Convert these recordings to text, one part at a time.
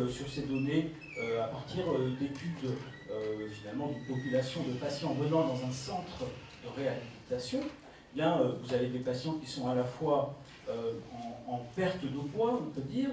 Sur ces données à partir d'études finalement d'une population de patients venant dans un centre de réhabilitation. Bien, vous avez des patients qui sont à la fois en perte de poids, on peut dire,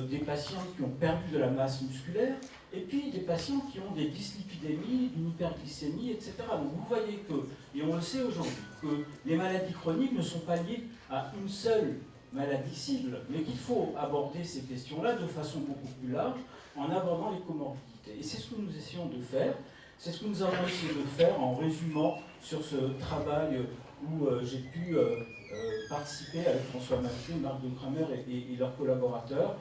des patients qui ont perdu de la masse musculaire, et puis des patients qui ont des dyslipidémies, une hyperglycémie, etc. Donc vous voyez que, et on le sait aujourd'hui, que les maladies chroniques ne sont pas liées à une seule maladie cible, mais qu'il faut aborder ces questions-là de façon beaucoup plus large en abordant les comorbidités. Et c'est ce que nous essayons de faire, c'est ce que nous avons essayé de faire en résumant sur ce travail où j'ai pu participer avec François Mathieu, Marc de Kramer et leurs collaborateurs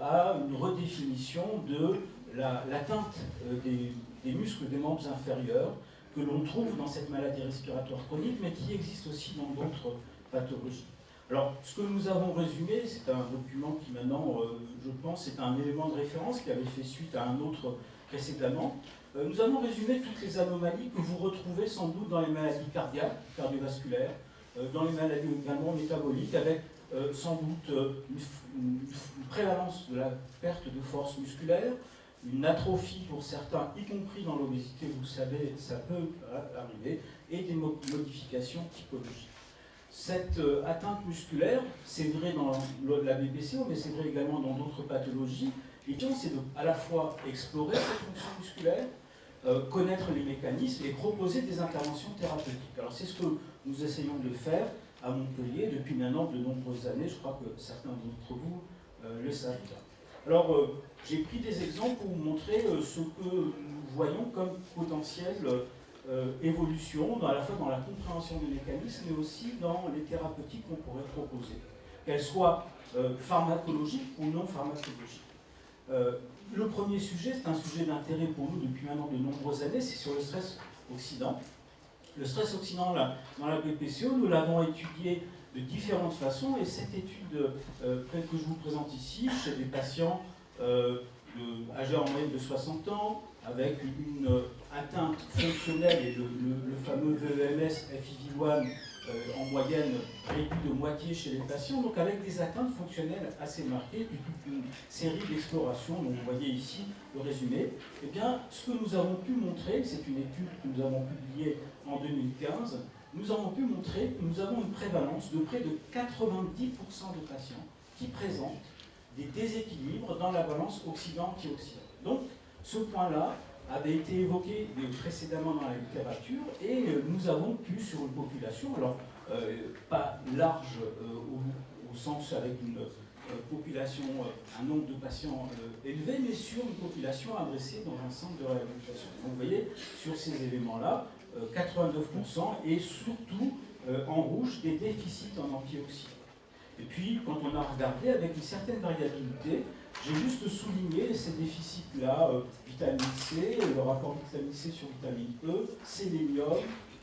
à une redéfinition de l'atteinte des muscles des membres inférieurs que l'on trouve dans cette maladie respiratoire chronique, mais qui existe aussi dans d'autres pathologies. Alors, ce que nous avons résumé, c'est un document qui maintenant, je pense, est un élément de référence qui avait fait suite à un autre précédemment. Nous avons résumé toutes les anomalies que vous retrouvez sans doute dans les maladies cardiaques, cardiovasculaires, dans les maladies également métaboliques, avec sans doute une prévalence de la perte de force musculaire, une atrophie pour certains, y compris dans l'obésité, vous le savez, ça peut arriver, et des modifications typologiques. Cette atteinte musculaire, c'est vrai dans la BPCO, mais c'est vrai également dans d'autres pathologies. L'idée, c'est à la fois explorer cette fonction musculaire, connaître les mécanismes et proposer des interventions thérapeutiques. Alors c'est ce que nous essayons de faire à Montpellier depuis maintenant de nombreuses années. Je crois que certains d'entre vous le savent bien. Alors j'ai pris des exemples pour vous montrer ce que nous voyons comme potentiel évolution, à la fois dans la compréhension des mécanismes, mais aussi dans les thérapeutiques qu'on pourrait proposer, qu'elles soient pharmacologiques ou non pharmacologiques. Le premier sujet, c'est un sujet d'intérêt pour nous depuis maintenant de nombreuses années, c'est sur le stress oxydant. Le stress oxydant, dans la BPCO, nous l'avons étudié de différentes façons, et cette étude que je vous présente ici, chez des patients âgés en moyenne de 60 ans, avec une atteinte fonctionnelle et le fameux VEMS FEV1 en moyenne réduit de moitié chez les patients, donc avec des atteintes fonctionnelles assez marquées, puis toute une série d'explorations, dont vous voyez ici le résumé. Eh bien, ce que nous avons pu montrer, c'est une étude que nous avons publiée en 2015, nous avons pu montrer que nous avons une prévalence de près de 90% de patients qui présentent des déséquilibres dans la balance oxydant-antioxydant. Donc, ce point-là avait été évoqué précédemment dans la littérature, et nous avons pu, sur une population, alors pas large au sens avec une population, un nombre de patients élevé, mais sur une population adressée dans un centre de réhabilitation. Donc, vous voyez, sur ces éléments-là, 89%, et surtout en rouge, des déficits en antioxydants. Et puis, quand on a regardé avec une certaine variabilité, j'ai juste souligné ces déficits-là, vitamine C, le rapport vitamine C sur vitamine E, sélénium,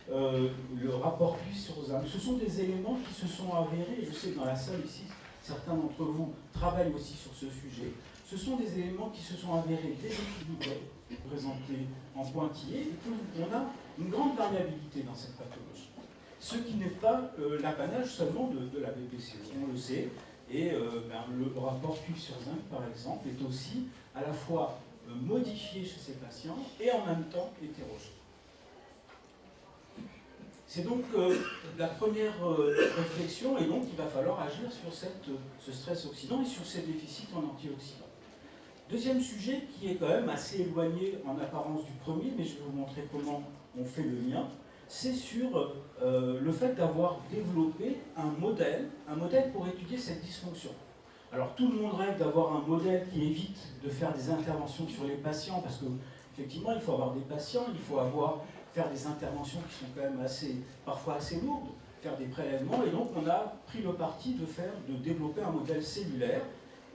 le rapport QI sur zinc. Ce sont des éléments qui se sont avérés, je sais que dans la salle ici, certains d'entre vous travaillent aussi sur ce sujet. Ce sont des éléments qui se sont avérés déséquilibrés, présentés en pointillés, et qu'on a une grande variabilité dans cette pathologie. Ce qui n'est pas l'apanage seulement de la BPCO, on le sait, et le rapport QI sur zinc, par exemple, est aussi à la fois modifié chez ces patients et en même temps hétérogène. C'est donc la première réflexion, et donc il va falloir agir sur ce stress oxydant et sur ces déficits en antioxydants. Deuxième sujet qui est quand même assez éloigné en apparence du premier, mais je vais vous montrer comment on fait le lien, c'est sur le fait d'avoir développé un modèle pour étudier cette dysfonction. Alors tout le monde rêve d'avoir un modèle qui évite de faire des interventions sur les patients, parce qu'effectivement il faut avoir des patients, il faut faire des interventions qui sont quand même parfois assez lourdes, faire des prélèvements, et donc on a pris le parti de développer un modèle cellulaire,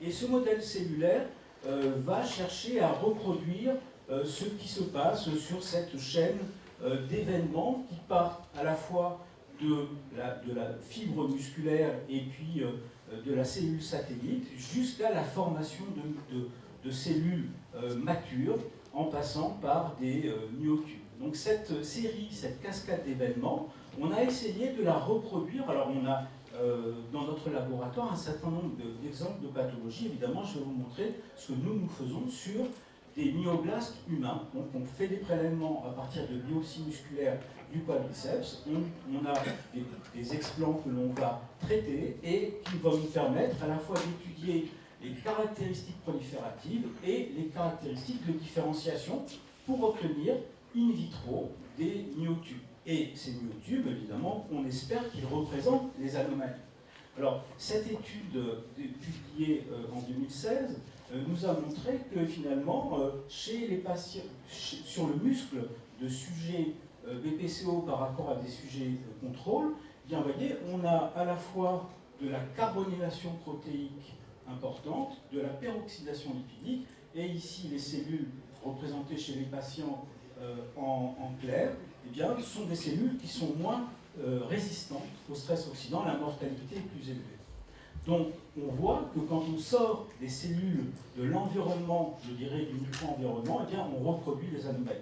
et ce modèle cellulaire va chercher à reproduire ce qui se passe sur cette chaîne d'événements qui part à la fois de la fibre musculaire et puis de la cellule satellite jusqu'à la formation de cellules matures en passant par des myotubes. Donc cette série, cette cascade d'événements, on a essayé de la reproduire. Alors on a dans notre laboratoire un certain nombre d'exemples de pathologies. Évidemment, je vais vous montrer ce que nous faisons sur des myoblastes humains. Donc on fait des prélèvements à partir de biopsies musculaires du quadriceps. On a des explants que l'on va traiter et qui vont nous permettre à la fois d'étudier les caractéristiques prolifératives et les caractéristiques de différenciation pour obtenir in vitro des myotubes. Et ces myotubes, évidemment, on espère qu'ils représentent les anomalies. Alors, cette étude publiée en 2016 nous a montré que finalement, chez les patients, sur le muscle de sujets BPCO par rapport à des sujets contrôle, bien, vous voyez, on a à la fois de la carbonylation protéique importante, de la peroxydation lipidique, et ici les cellules représentées chez les patients en clair, eh bien, sont des cellules qui sont moins résistantes au stress oxydant, la mortalité est plus élevée. Donc, on voit que quand on sort des cellules de l'environnement, je dirais du micro-environnement, eh bien, on reproduit les anomalies.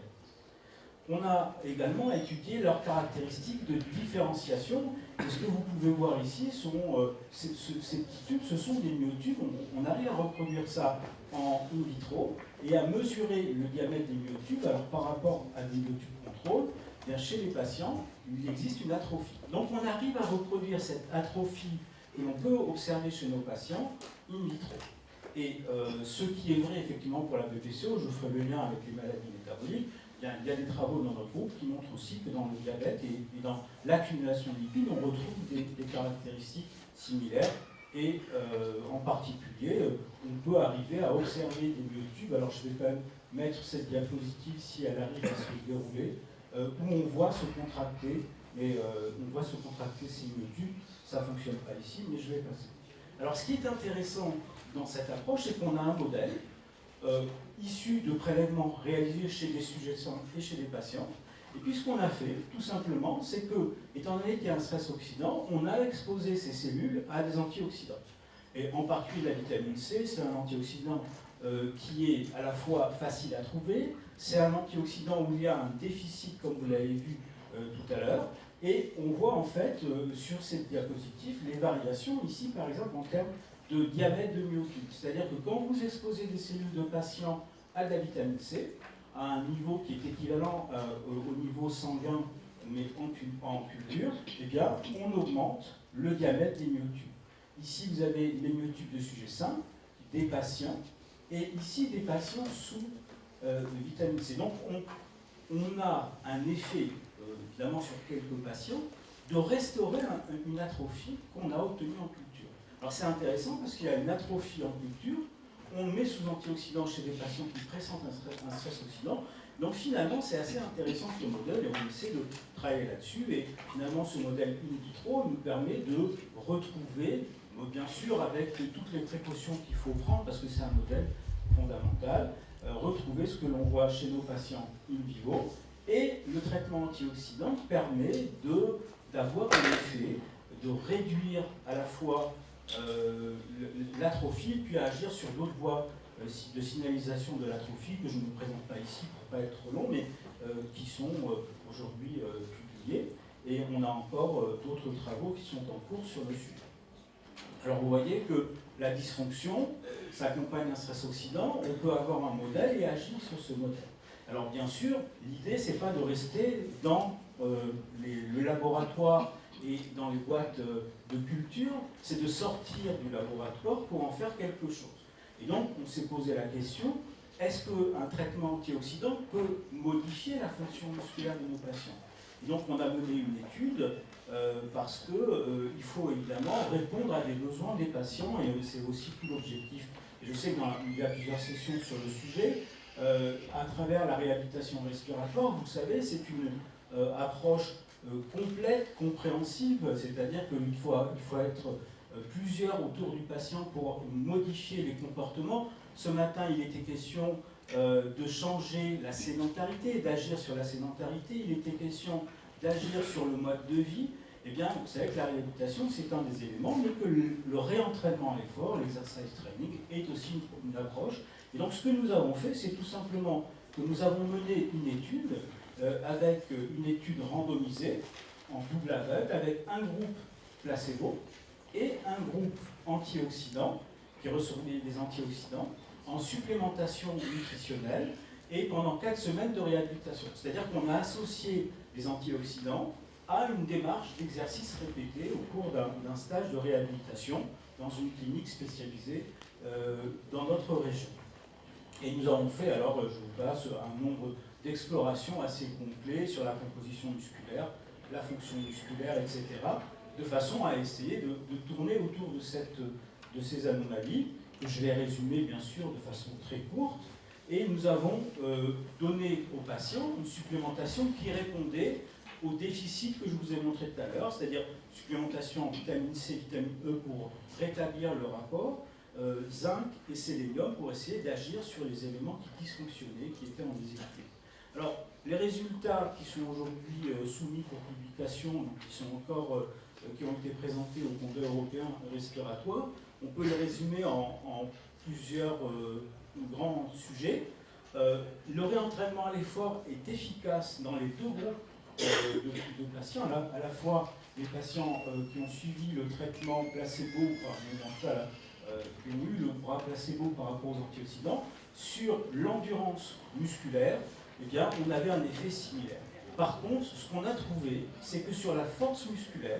On a également étudié leurs caractéristiques de différenciation. Et ce que vous pouvez voir ici sont ces petits tubes, ce sont des myotubes. On arrive à reproduire ça en in vitro et à mesurer le diamètre des myotubes. Alors, par rapport à des myotubes contrôle, eh bien, chez les patients, il existe une atrophie. Donc, on arrive à reproduire cette atrophie que l'on peut observer chez nos patients in vitro. Et ce qui est vrai effectivement pour la BPCO, je ferai le lien avec les maladies métaboliques, il y a des travaux dans notre groupe qui montrent aussi que dans le diabète et dans l'accumulation de lipides, on retrouve des caractéristiques similaires. Et en particulier, on peut arriver à observer des myotubes. Alors je vais quand même mettre cette diapositive si elle arrive à se dérouler, où on voit se contracter, ces myotubes. Ça ne fonctionne pas ici, mais je vais passer. Alors ce qui est intéressant dans cette approche, c'est qu'on a un modèle issu de prélèvements réalisés chez des sujets de sang et chez des patients. Et puis ce qu'on a fait, tout simplement, c'est que, étant donné qu'il y a un stress oxydant, on a exposé ces cellules à des antioxydants. Et en particulier la vitamine C, c'est un antioxydant qui est à la fois facile à trouver, c'est un antioxydant où il y a un déficit, comme vous l'avez vu tout à l'heure, et on voit en fait sur cette diapositive les variations, ici par exemple en termes de diamètre de myotube. C'est-à-dire que quand vous exposez des cellules de patients à de la vitamine C, à un niveau qui est équivalent au niveau sanguin, mais en culture, eh bien, on augmente le diamètre des myotubes. Ici, vous avez les myotubes de sujets sains, des patients, et ici, des patients sous de vitamine C. Donc, on a un effet, évidemment, sur quelques patients, de restaurer une atrophie qu'on a obtenue en culture. Alors, c'est intéressant parce qu'il y a une atrophie en culture. On met sous antioxydants chez des patients qui pressentent un stress oxydant. Donc finalement, c'est assez intéressant ce modèle et on essaie de travailler là-dessus. Et finalement, ce modèle in vitro nous permet de retrouver, bien sûr avec toutes les précautions qu'il faut prendre, parce que c'est un modèle fondamental, retrouver ce que l'on voit chez nos patients in vivo. Et le traitement antioxydant permet d'avoir un effet de réduire à la fois l'atrophie, puis à agir sur d'autres voies de signalisation de l'atrophie que je ne vous présente pas ici pour ne pas être trop long, mais qui sont aujourd'hui publiés. Et on a encore d'autres travaux qui sont en cours sur le sujet. Alors vous voyez que la dysfonction s'accompagne d'un stress oxydant, on peut avoir un modèle et agir sur ce modèle. Alors bien sûr, l'idée c'est pas de rester dans le laboratoire et dans les boîtes de culture, c'est de sortir du laboratoire pour en faire quelque chose. Et donc, on s'est posé la question, est-ce qu'un traitement antioxydant peut modifier la fonction musculaire de nos patients? Donc on a mené une étude parce qu'il faut évidemment répondre à des besoins des patients, et c'est aussi tout l'objectif. Et je sais qu'il y a plusieurs sessions sur le sujet. À travers la réhabilitation respiratoire, vous le savez, c'est une approche complète, compréhensive, c'est-à-dire qu'il faut être plusieurs autour du patient pour modifier les comportements. Ce matin, il était question de changer la sédentarité, d'agir sur la sédentarité, il était question d'agir sur le mode de vie. Eh bien, vous savez que la réhabilitation, c'est un des éléments, mais que le réentraînement à l'effort, l'exercise training, est aussi une approche. Et donc, ce que nous avons fait, c'est tout simplement que nous avons mené une étude avec une étude randomisée, en double aveugle, avec un groupe placebo et un groupe antioxydant, qui recevait des antioxydants, en supplémentation nutritionnelle, et pendant 4 semaines de réhabilitation. C'est-à-dire qu'on a associé les antioxydants à une démarche d'exercice répété au cours d'un stage de réhabilitation dans une clinique spécialisée dans notre région. Et nous avons fait, alors je vous passe un nombre d'explorations assez complet sur la composition musculaire, la fonction musculaire, etc., de façon à essayer de tourner autour de ces anomalies, que je vais résumer bien sûr de façon très courte. Et nous avons donné aux patients une supplémentation qui répondait au déficit que je vous ai montré tout à l'heure, c'est-à-dire supplémentation en vitamine C, vitamine E pour rétablir le rapport, zinc et sélénium pour essayer d'agir sur les éléments qui dysfonctionnaient, qui étaient en déséquilibre. Alors, les résultats qui sont aujourd'hui soumis pour publication, donc qui ont été présentés au Congrès européen respiratoire, on peut les résumer en plusieurs grands sujets. Le réentraînement à l'effort est efficace dans les deux groupes de patients, à la fois les patients qui ont suivi le traitement placebo, qui ont eu le bras placebo par rapport aux antioxydants, sur l'endurance musculaire, eh bien, on avait un effet similaire. Par contre, ce qu'on a trouvé, c'est que sur la force musculaire,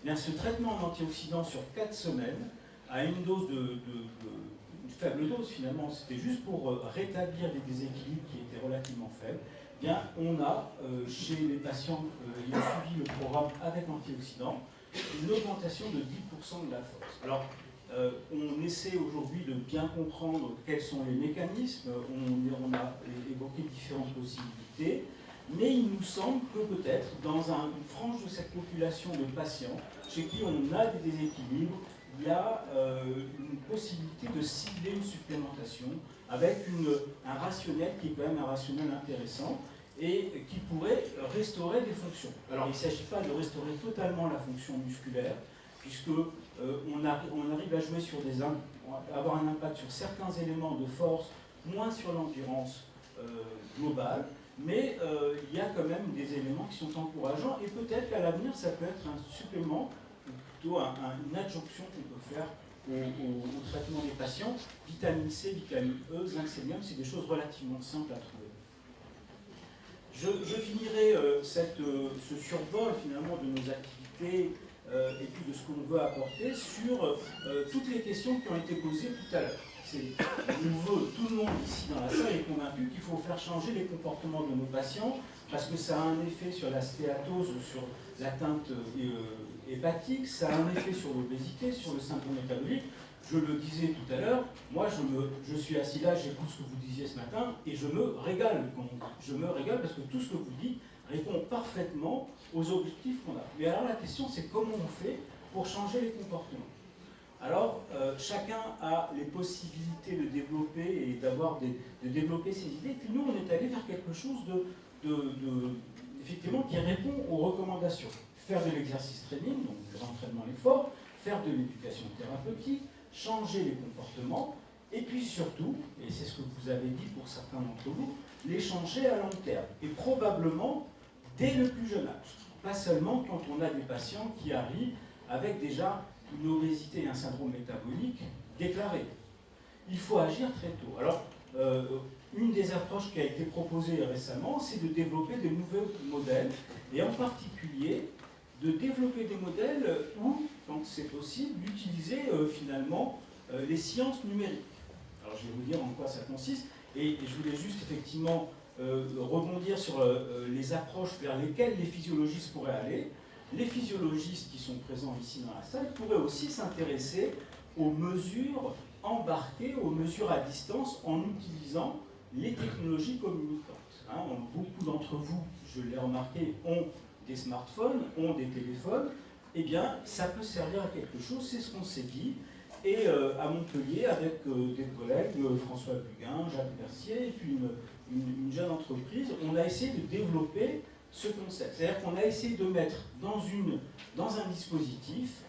eh bien, ce traitement en antioxydants sur 4 semaines, à une dose une faible dose finalement, c'était juste pour rétablir des déséquilibres qui étaient relativement faibles, eh bien, on a, chez les patients ayant suivi le programme avec antioxydants, une augmentation de 10% de la force. Alors, on essaie aujourd'hui de bien comprendre quels sont les mécanismes, on a évoqué différentes possibilités, mais il nous semble que peut-être dans une frange de cette population de patients chez qui on a des déséquilibres, il y a une possibilité de cibler une supplémentation avec un rationnel qui est quand même un rationnel intéressant et qui pourrait restaurer des fonctions. Alors il ne s'agit pas de restaurer totalement la fonction musculaire, puisque on arrive à jouer sur avoir un impact sur certains éléments de force, moins sur l'endurance globale, mais il y a quand même des éléments qui sont encourageants, et peut-être qu'à l'avenir, ça peut être un supplément, ou plutôt une adjonction qu'on peut faire au traitement des patients. Vitamine C, vitamine E, zinc, sélénium, c'est des choses relativement simples à trouver. Je finirai ce survol finalement de nos activités et puis de ce qu'on veut apporter sur toutes les questions qui ont été posées tout à l'heure. Tout le monde ici dans la salle est convaincu qu'il faut faire changer les comportements de nos patients parce que ça a un effet sur la stéatose, sur l'atteinte hépatique, ça a un effet sur l'obésité, sur le syndrome métabolique. Je le disais tout à l'heure, moi je suis assis là, j'écoute ce que vous disiez ce matin et je me régale. Je me régale parce que tout ce que vous dites répond parfaitement aux objectifs qu'on a. Mais alors la question c'est comment on fait pour changer les comportements. Alors chacun a les possibilités de développer et de développer ses idées. Puis nous on est allé vers quelque chose effectivement qui répond aux recommandations. Faire de l'exercice training, donc de l'entraînement à l'effort, faire de l'éducation thérapeutique, changer les comportements, et puis surtout, et c'est ce que vous avez dit pour certains d'entre vous, les changer à long terme, et probablement dès le plus jeune âge. Pas seulement quand on a des patients qui arrivent avec déjà une obésité et un syndrome métabolique déclarés. Il faut agir très tôt. Alors, une des approches qui a été proposée récemment, c'est de développer de nouveaux modèles, et en particulier de développer des modèles où, quand c'est possible, d'utiliser finalement les sciences numériques. Alors je vais vous dire en quoi ça consiste, et je voulais juste effectivement rebondir sur les approches vers lesquelles les physiologistes pourraient aller. Les physiologistes qui sont présents ici dans la salle pourraient aussi s'intéresser aux mesures embarquées, aux mesures à distance en utilisant les technologies communicantes. Hein, beaucoup d'entre vous, je l'ai remarqué, ont des smartphones, ont des téléphones. Eh bien, ça peut servir à quelque chose, c'est ce qu'on s'est dit. Et à Montpellier, avec des collègues, François Buguin, Jacques Mercier, et puis une jeune entreprise, on a essayé de développer ce concept. C'est-à-dire qu'on a essayé de mettre dans un dispositif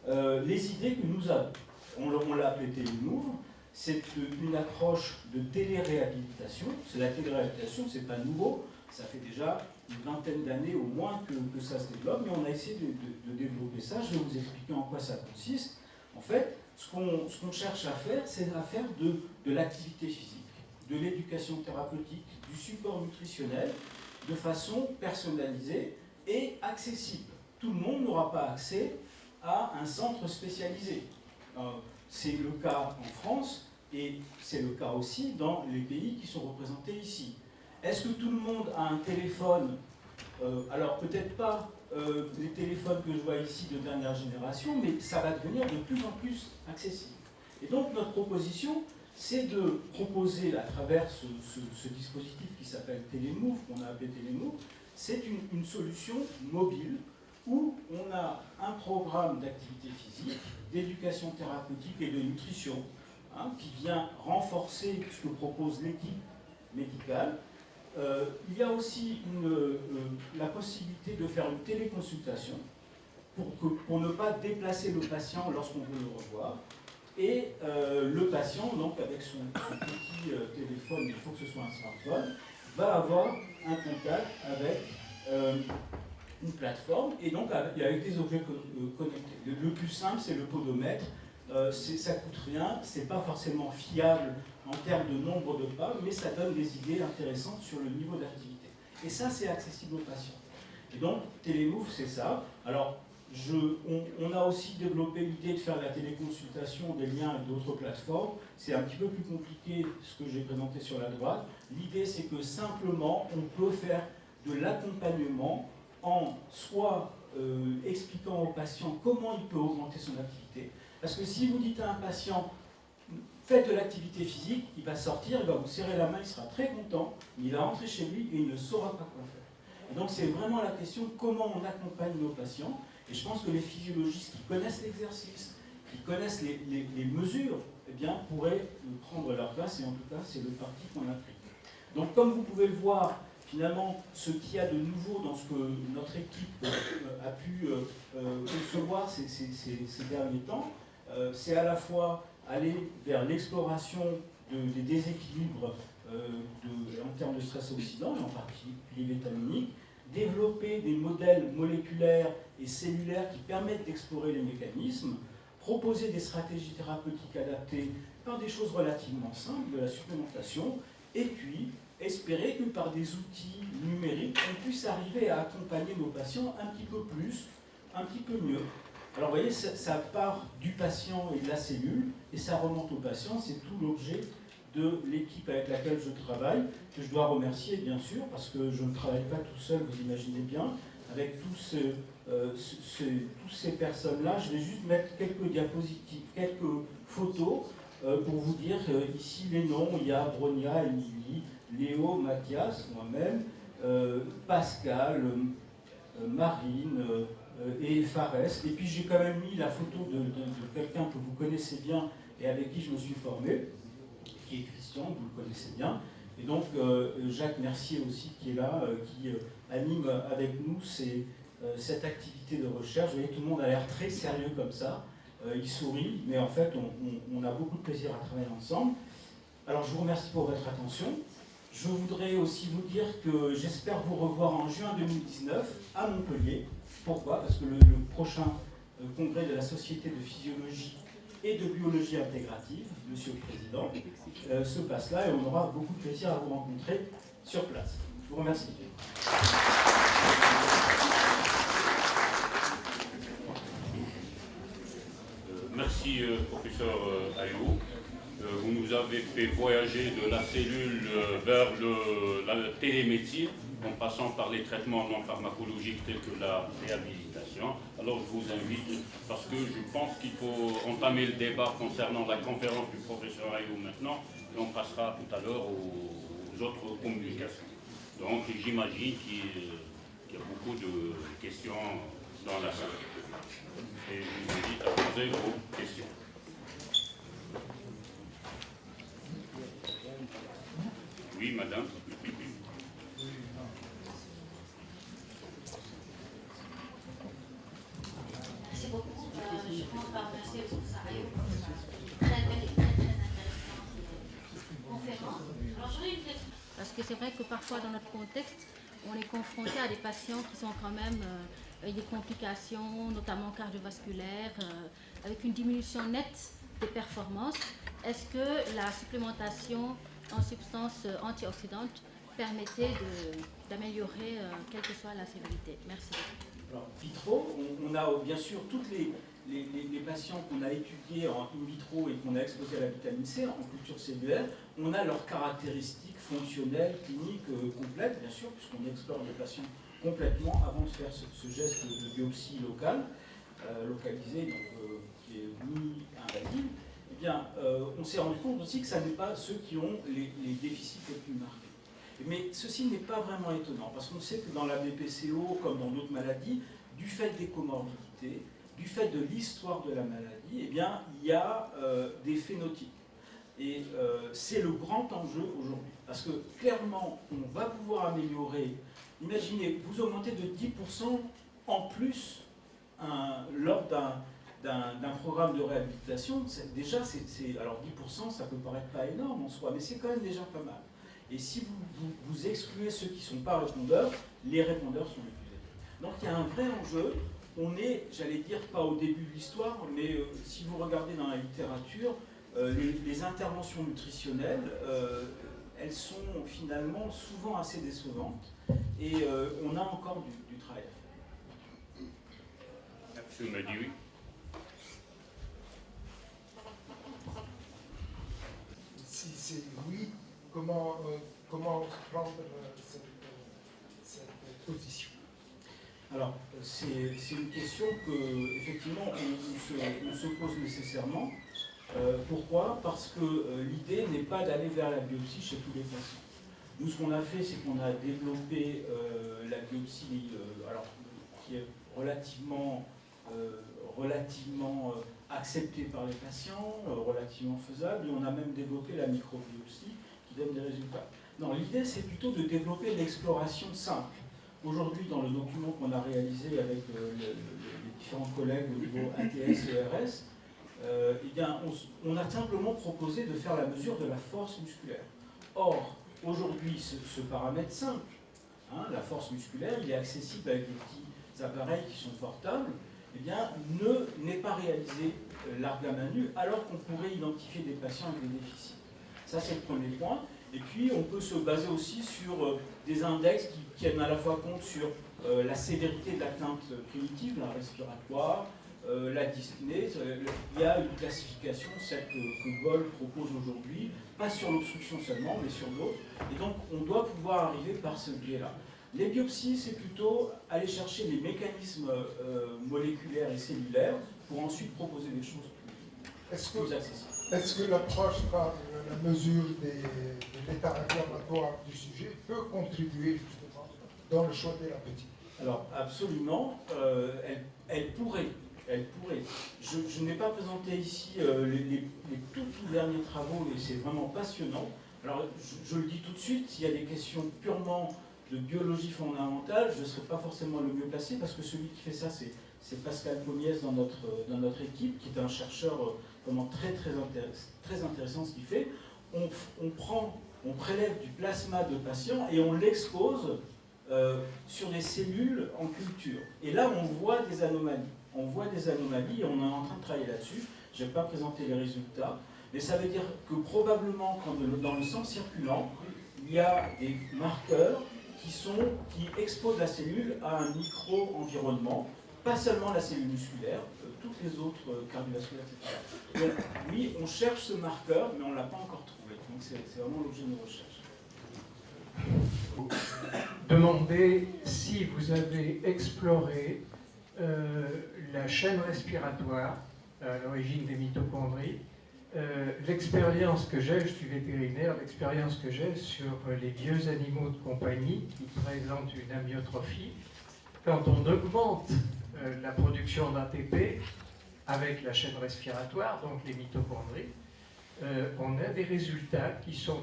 les idées que nous avons. On l'a appelé Télémove. C'est une approche de téléréhabilitation. C'est la téléréhabilitation, c'est pas nouveau. Ça fait déjà une vingtaine d'années au moins que ça se développe, mais on a essayé de développer ça. Je vais vous expliquer en quoi ça consiste. En fait, ce qu'on cherche à faire, c'est à faire de l'activité physique, de l'éducation thérapeutique, du support nutritionnel, de façon personnalisée et accessible. Tout le monde n'aura pas accès à un centre spécialisé. C'est le cas en France et c'est le cas aussi dans les pays qui sont représentés ici. Est-ce que tout le monde a un téléphone? Alors peut-être pas les téléphones que je vois ici de dernière génération, mais ça va devenir de plus en plus accessible. Et donc notre proposition, c'est de proposer à travers ce dispositif qui s'appelle Télémove, qu'on a appelé Télémove, c'est une solution mobile où on a un programme d'activité physique, d'éducation thérapeutique et de nutrition, hein, qui vient renforcer ce que propose l'équipe médicale. Il y a aussi la possibilité de faire une téléconsultation pour ne pas déplacer le patient lorsqu'on veut le revoir. Et le patient, donc avec son petit téléphone, il faut que ce soit un smartphone, va avoir un contact avec une plateforme et donc avec des objets connectés. Le plus simple, c'est le podomètre. Ça coûte rien, c'est pas forcément fiable en termes de nombre de pas, mais ça donne des idées intéressantes sur le niveau d'activité. Et ça, c'est accessible aux patients. Et donc, Télémove, c'est ça. Alors, on a aussi développé l'idée de faire la téléconsultation, des liens avec d'autres plateformes. C'est un petit peu plus compliqué ce que j'ai présenté sur la droite. L'idée, c'est que simplement, on peut faire de l'accompagnement en soit expliquant au patient comment il peut augmenter son activité. Parce que si vous dites à un patient, faites de l'activité physique, il va sortir, il va vous serrer la main, il sera très content, mais il va rentrer chez lui et il ne saura pas quoi faire. Et donc c'est vraiment la question comment on accompagne nos patients. Et je pense que les physiologistes qui connaissent l'exercice, qui connaissent les mesures, eh bien, pourraient prendre leur place, et en tout cas, c'est le parti qu'on a pris. Donc, comme vous pouvez le voir, finalement, ce qu'il y a de nouveau dans ce que notre équipe a pu concevoir ces derniers temps, c'est à la fois aller vers l'exploration des déséquilibres en termes de stress oxydant, et en particulier vitaminique, développer des modèles moléculaires et cellulaires qui permettent d'explorer les mécanismes, proposer des stratégies thérapeutiques adaptées par des choses relativement simples, de la supplémentation, et puis espérer que par des outils numériques, on puisse arriver à accompagner nos patients un petit peu plus, un petit peu mieux. Alors vous voyez, ça part du patient et de la cellule, et ça remonte au patient, c'est tout l'objet de l'équipe avec laquelle je travaille, que je dois remercier bien sûr, parce que je ne travaille pas tout seul, vous imaginez bien, avec tous ces personnes-là. Je vais juste mettre quelques diapositives, quelques photos pour vous dire ici les noms. Il y a Bronia, Émilie, Léo, Mathias, moi-même, Pascal, Marine et Fares. Et puis j'ai quand même mis la photo de quelqu'un que vous connaissez bien et avec qui je me suis formé, qui est Christian, vous le connaissez bien, et donc Jacques Mercier aussi qui est là, qui anime avec nous cette activité de recherche. Vous voyez, tout le monde a l'air très sérieux comme ça, il sourit, mais en fait on a beaucoup de plaisir à travailler ensemble. Alors je vous remercie pour votre attention. Je voudrais aussi vous dire que j'espère vous revoir en juin 2019 à Montpellier. Pourquoi? Parce que le prochain congrès de la Société de physiologie et de biologie intégrative, Monsieur le Président, se passe là et on aura beaucoup de plaisir à vous rencontrer sur place. Je vous remercie. Merci, professeur Alliot. Vous nous avez fait voyager de la cellule vers la télémédecine, en passant par les traitements non pharmacologiques tels que la réhabilitation. Alors je vous invite, parce que je pense qu'il faut entamer le débat concernant la conférence du professeur Ayoub maintenant, et on passera tout à l'heure aux autres communications. Donc j'imagine qu'il y a beaucoup de questions dans la salle. Et je vous invite à poser vos questions. Oui, madame. Merci beaucoup. Je commence par remercier le professeur Ayoub pour sa très belle et très intéressante conférence. Alors, j'aurais une question. Parce que c'est vrai que parfois, dans notre contexte, on est confronté à des patients qui sont quand même avec des complications, notamment cardiovasculaires, avec une diminution nette des performances. Est-ce que la supplémentation en substances antioxydantes permettait d'améliorer quelle que soit la sévérité? Merci. Alors, vitro, on a bien sûr toutes les patients qu'on a étudiés en in vitro et qu'on a exposés à la vitamine C en culture cellulaire, on a leurs caractéristiques fonctionnelles, cliniques complètes, bien sûr, puisqu'on explore les patients complètement avant de faire ce geste de biopsie locale, localisée, donc, qui est mi-invasive. Eh bien, on s'est rendu compte aussi que ce n'est pas ceux qui ont les déficits les plus marqués. Mais ceci n'est pas vraiment étonnant, parce qu'on sait que dans la BPCO, comme dans d'autres maladies, du fait des comorbidités, du fait de l'histoire de la maladie, eh bien, il y a des phénotypes. Et c'est le grand enjeu aujourd'hui. Parce que clairement, on va pouvoir améliorer. Imaginez, vous augmentez de 10% en plus lors d'un programme de réhabilitation. Déjà, alors 10%, ça peut paraître pas énorme en soi, mais c'est quand même déjà pas mal. Et si vous excluez ceux qui ne sont pas répondeurs, les répondeurs sont épuisés. Donc il y a un vrai enjeu. On est, j'allais dire, pas au début de l'histoire, mais si vous regardez dans la littérature, les interventions nutritionnelles, elles sont finalement souvent assez décevantes. Et on a encore du travail à faire. Monsieur me dit oui. Si c'est oui, comment prendre cette position? Alors, c'est une question que, effectivement, on se pose nécessairement. Pourquoi? Parce que l'idée n'est pas d'aller vers la biopsie chez tous les patients. Nous, ce qu'on a fait, c'est qu'on a développé la biopsie, alors, qui est relativement acceptée par les patients, relativement faisable, et on a même développé la microbiopsie qui donne des résultats. Non, l'idée, c'est plutôt de développer l'exploration simple. Aujourd'hui, dans le document qu'on a réalisé avec les différents collègues au niveau ATS et ERS, eh bien, on a simplement proposé de faire la mesure de la force musculaire. Or, aujourd'hui, ce paramètre simple, hein, la force musculaire, il est accessible avec des petits appareils qui sont portables, eh bien, n'est pas réalisé largue à main nue, alors qu'on pourrait identifier des patients avec des déficits. Ça, c'est le premier point. Et puis, on peut se baser aussi sur des index qui tiennent à la fois compte sur la sévérité de l'atteinte primitive, la respiratoire, la dyspnée. Il y a une classification, celle que Gold propose aujourd'hui, pas sur l'obstruction seulement, mais sur d'autres. Et donc, on doit pouvoir arriver par ce biais-là. Les biopsies, c'est plutôt aller chercher les mécanismes moléculaires et cellulaires pour ensuite proposer des choses plus accessibles. Est-ce que l'approche par la mesure de l'état inflammatoire du sujet peut contribuer justement dans le choix thérapeutique? Alors absolument, elle pourrait. Je n'ai pas présenté ici les tout derniers travaux, et c'est vraiment passionnant. Alors je le dis tout de suite, s'il y a des questions purement de biologie fondamentale, je ne serai pas forcément le mieux placé, parce que celui qui fait ça, c'est Pascal Pommiès dans notre équipe, qui est un chercheur vraiment très intéressant ce qu'il fait. On prélève du plasma de patients et on l'expose sur des cellules en culture. Et là, on voit des anomalies. On voit des anomalies et on est en train de travailler là-dessus. Je ne vais pas présenter les résultats, mais ça veut dire que probablement, dans le sang circulant, il y a des marqueurs qui exposent la cellule à un micro-environnement, pas seulement la cellule musculaire, toutes les autres cardiovasculaires, etc. Donc oui, on cherche ce marqueur, mais on ne l'a pas encore trouvé. Donc c'est vraiment l'objet de nos recherches. Demandez si vous avez exploré la chaîne respiratoire à l'origine des mitochondries. L'expérience que j'ai, je suis vétérinaire, l'expérience que j'ai sur les vieux animaux de compagnie qui présentent une amyotrophie, quand on augmente la production d'ATP avec la chaîne respiratoire, donc les mitochondries, on a des résultats qui sont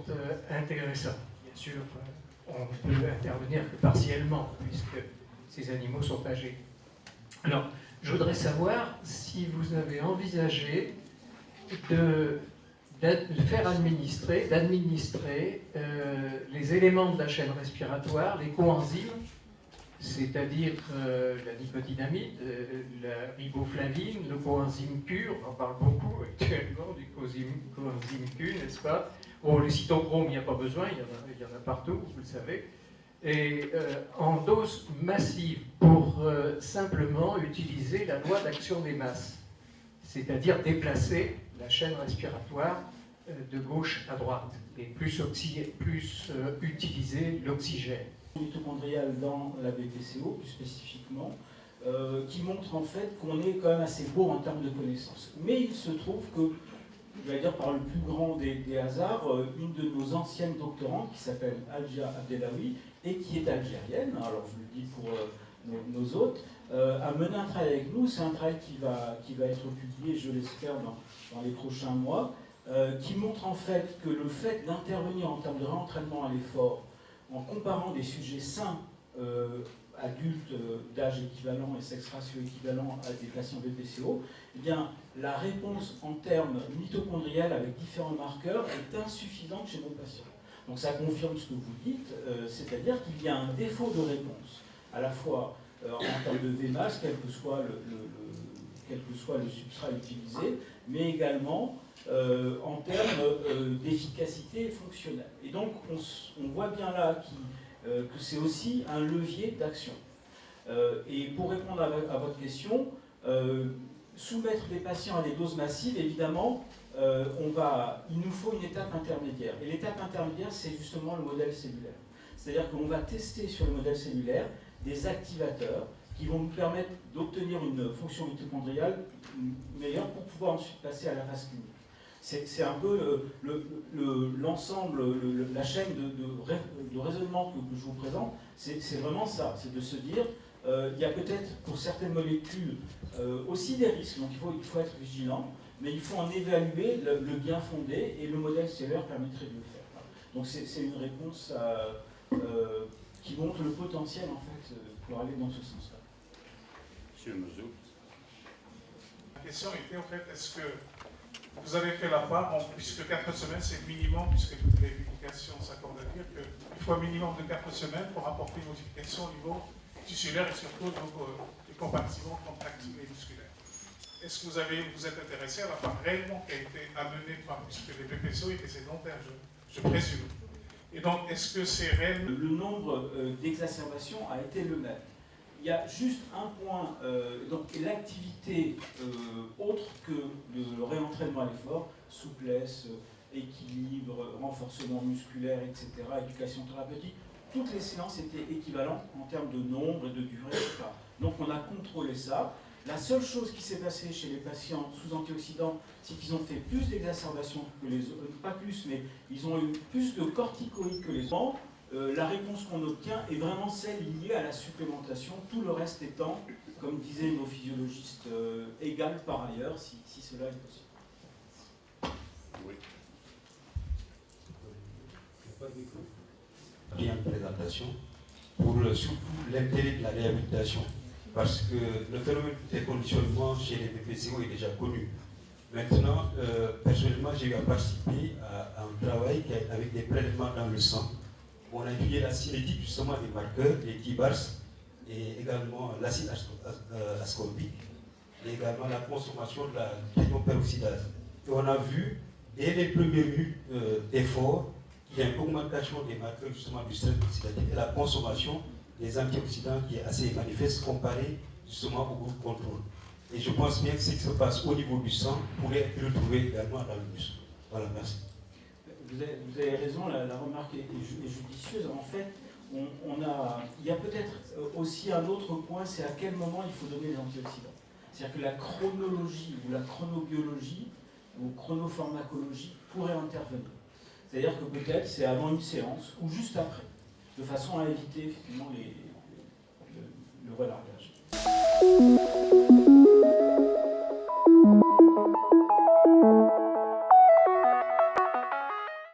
intéressants. Bien sûr, on ne peut intervenir que partiellement, puisque ces animaux sont âgés. Alors, je voudrais savoir si vous avez envisagé d'administrer les éléments de la chaîne respiratoire, les coenzymes, c'est-à-dire la nicotinamide, la riboflavine, le coenzyme Q, on en parle beaucoup actuellement du coenzyme Q, n'est-ce pas? Bon, le cytochrome, il n'y a pas besoin, il y en a partout, vous le savez. Et en dose massive pour simplement utiliser la loi d'action des masses, c'est-à-dire déplacer la chaîne respiratoire de gauche à droite et plus utiliser l'oxygène. Mitochondriale dans la BPCO, plus spécifiquement, qui montre en fait qu'on est quand même assez beau en termes de connaissances. Mais il se trouve que, je vais dire par le plus grand des hasards, une de nos anciennes doctorantes, qui s'appelle Algia Abdelawi, et qui est algérienne, alors je le dis pour nos hôtes, a mené un travail avec nous. C'est un travail qui va être publié, je l'espère, dans les prochains mois, qui montre en fait que le fait d'intervenir en termes de réentraînement à l'effort, en comparant des sujets sains, adultes d'âge équivalent et sexe ratio équivalent à des patients BPCO, eh bien, la réponse en termes mitochondriels avec différents marqueurs est insuffisante chez nos patients. Donc ça confirme ce que vous dites, c'est-à-dire qu'il y a un défaut de réponse, à la fois en termes de VMAS, quel que soit le substrat utilisé, mais également en termes d'efficacité fonctionnelle. Et donc on voit bien là que c'est aussi un levier d'action. Et pour répondre à votre question, soumettre les patients à des doses massives, évidemment, il nous faut une étape intermédiaire. Et l'étape intermédiaire, c'est justement le modèle cellulaire. C'est-à-dire qu'on va tester sur le modèle cellulaire des activateurs qui vont nous permettre d'obtenir une fonction mitochondriale meilleure pour pouvoir ensuite passer à la phase clinique. C'est un peu l'ensemble, la chaîne de raisonnement que je vous présente, c'est vraiment ça, c'est de se dire, il y a peut-être pour certaines molécules aussi des risques, donc il faut être vigilant, mais il faut en évaluer le bien fondé, et le modèle cellulaire permettrait de le faire. Donc c'est une réponse qui montre le potentiel en fait pour aller dans ce sens-là. Monsieur Mezou. La question était en fait, est-ce que vous avez fait la part, puisque 4 semaines c'est le minimum, puisque toutes les publications s'accordent à dire qu'il faut un minimum de 4 semaines pour apporter une modification au niveau tissulaire et surtout des compartiments contractiles et musculaires. Est-ce que vous êtes intéressé à la part réellement qui a été amenée par, puisque les BPCO étaient sédentaires, je présume. Et donc, est-ce que c'est réel? Le nombre d'exacerbations a été le même. Il y a juste un point, donc l'activité autre que le réentraînement à l'effort, souplesse, équilibre, renforcement musculaire, etc., éducation thérapeutique, toutes les séances étaient équivalentes en termes de nombre et de durée, etc. Donc on a contrôlé ça. La seule chose qui s'est passée chez les patients sous antioxydants, c'est qu'ils ont fait plus d'exacerbations que les autres, pas plus, mais ils ont eu plus de corticoïdes que les autres. La réponse qu'on obtient est vraiment celle liée à la supplémentation, tout le reste étant, comme disaient nos physiologistes, égal par ailleurs, si cela est possible. Oui. Bien une présentation pour surtout l'intérêt de la réhabilitation, parce que le phénomène des conditionnements chez les BPCO est déjà connu. Maintenant, personnellement, j'ai eu à participer à un travail avec des prélèvements dans le sang. On a étudié la cinétique justement des marqueurs, les TIBARS, et également l'acide ascorbique, et également la consommation de la technoperoxydase. Et on a vu, dès les premières minutes d'effort, qu'il y a une augmentation des marqueurs justement du stress oxydatif et la consommation des antioxydants qui est assez manifeste comparé justement au groupe contrôle. Et je pense bien que ce qui se passe au niveau du sang pourrait être retrouvé également dans le muscle. Voilà, merci. Vous avez raison, la remarque est judicieuse. En fait, il y a peut-être aussi un autre point, c'est à quel moment il faut donner les antioxydants. C'est-à-dire que la chronologie ou la chronobiologie ou chronopharmacologie pourrait intervenir. C'est-à-dire que peut-être c'est avant une séance ou juste après, de façon à éviter effectivement les